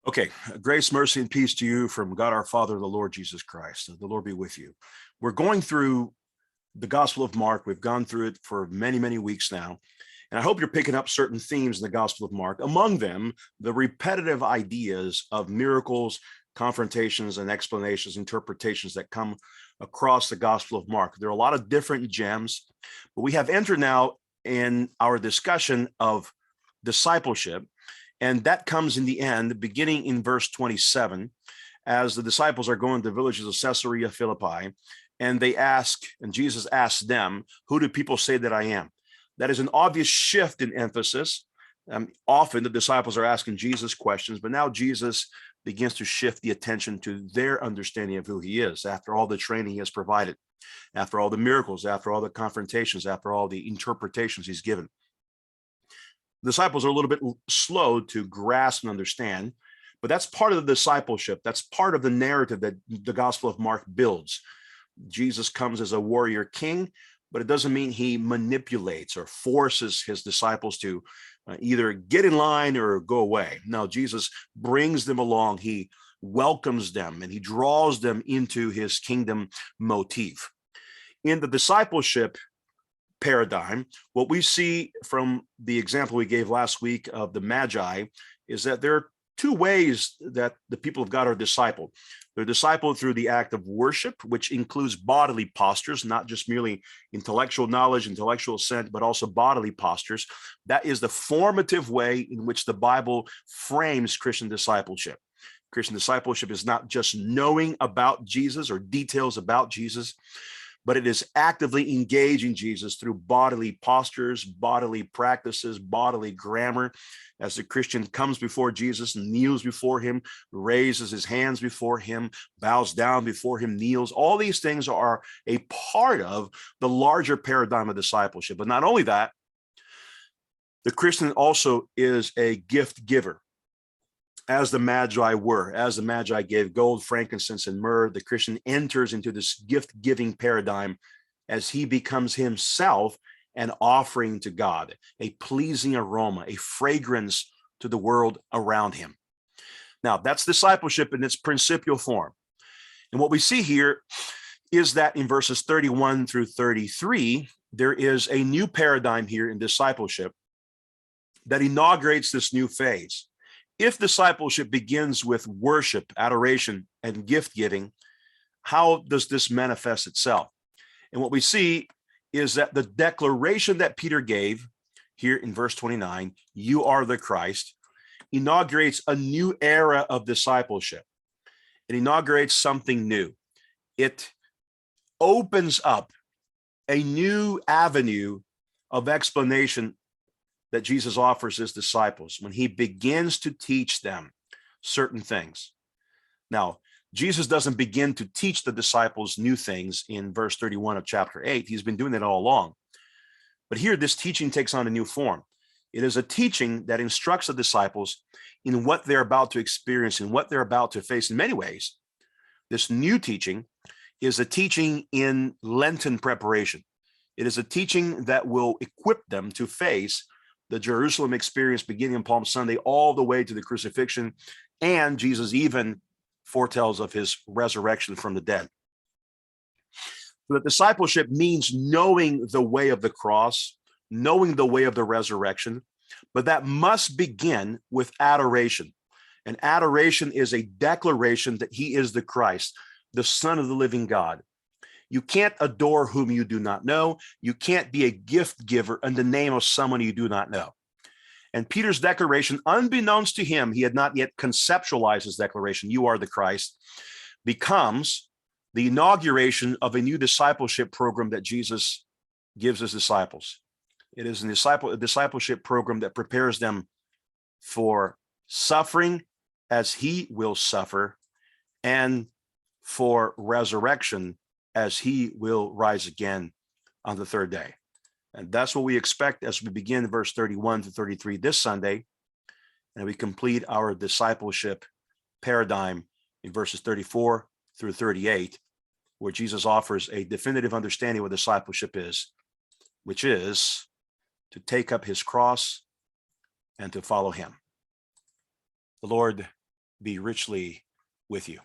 Okay, grace, mercy, and peace to you from God our Father, the Lord Jesus Christ. The Lord be with you. We're going through the Gospel of Mark. We've gone through it for many, many weeks now. And I hope you're picking up certain themes in the Gospel of Mark. Among them, the repetitive ideas of miracles, confrontations, and explanations, interpretations that come across the Gospel of Mark. There are a lot of different gems, but we have entered now in our discussion of discipleship. And that comes in the end, beginning in verse 27, as the disciples are going to the villages of Caesarea Philippi, and they ask, and Jesus asks them, who do people say that I am? That is an obvious shift in emphasis. Often the disciples are asking Jesus questions, but now Jesus begins to shift the attention to their understanding of who he is, after all the training he has provided, after all the miracles, after all the confrontations, after all the interpretations he's given. Disciples are a little bit slow to grasp and understand, but that's part of the discipleship. That's part of the narrative that the Gospel of Mark builds. Jesus comes as a warrior king, but it doesn't mean he manipulates or forces his disciples to either get in line or go away. No, Jesus brings them along. He welcomes them and he draws them into his kingdom motif. In the discipleship paradigm, what we see from the example we gave last week of the Magi is that there are two ways that the people of God are discipled. They're discipled through the act of worship, which includes bodily postures, not just merely intellectual knowledge, intellectual assent, but also bodily postures. That is the formative way in which the Bible frames Christian discipleship. Christian discipleship is not just knowing about Jesus or details about Jesus, but it is actively engaging Jesus through bodily postures, bodily practices, bodily grammar. As the Christian comes before Jesus, kneels before him, raises his hands before him, bows down before him, kneels. All these things are a part of the larger paradigm of discipleship. But not only that, the Christian also is a gift giver. As the Magi were, as the Magi gave gold, frankincense, and myrrh, the Christian enters into this gift-giving paradigm as he becomes himself an offering to God, a pleasing aroma, a fragrance to the world around him. Now, that's discipleship in its principial form. And what we see here is that in verses 31 through 33, there is a new paradigm here in discipleship that inaugurates this new phase. If discipleship begins with worship, adoration, and gift giving, how does this manifest itself? And what we see is that the declaration that Peter gave here in verse 29, you are the Christ, inaugurates a new era of discipleship. It inaugurates something new. It opens up a new avenue of explanation that Jesus offers his disciples when he begins to teach them certain things. Now, Jesus doesn't begin to teach the disciples new things in verse 31 of chapter 8. He's been doing it all along. But here, this teaching takes on a new form. It is a teaching that instructs the disciples in what they're about to experience and what they're about to face in many ways. This new teaching is a teaching in Lenten preparation. It is a teaching that will equip them to face the Jerusalem experience beginning on Palm Sunday all the way to the crucifixion, and Jesus even foretells of his resurrection from the dead. So that discipleship means knowing the way of the cross, knowing the way of the resurrection, but that must begin with adoration. And adoration is a declaration that he is the Christ, the Son of the living God. You can't adore whom you do not know. You can't be a gift giver in the name of someone you do not know. And Peter's declaration, unbeknownst to him, he had not yet conceptualized his declaration, you are the Christ, becomes the inauguration of a new discipleship program that Jesus gives his disciples. It is a discipleship program that prepares them for suffering as he will suffer and for resurrection as he will rise again on the third day. And that's what we expect as we begin verse 31 to 33 this Sunday, and we complete our discipleship paradigm in verses 34 through 38, where Jesus offers a definitive understanding of what discipleship is, which is to take up his cross and to follow him. The Lord be richly with you.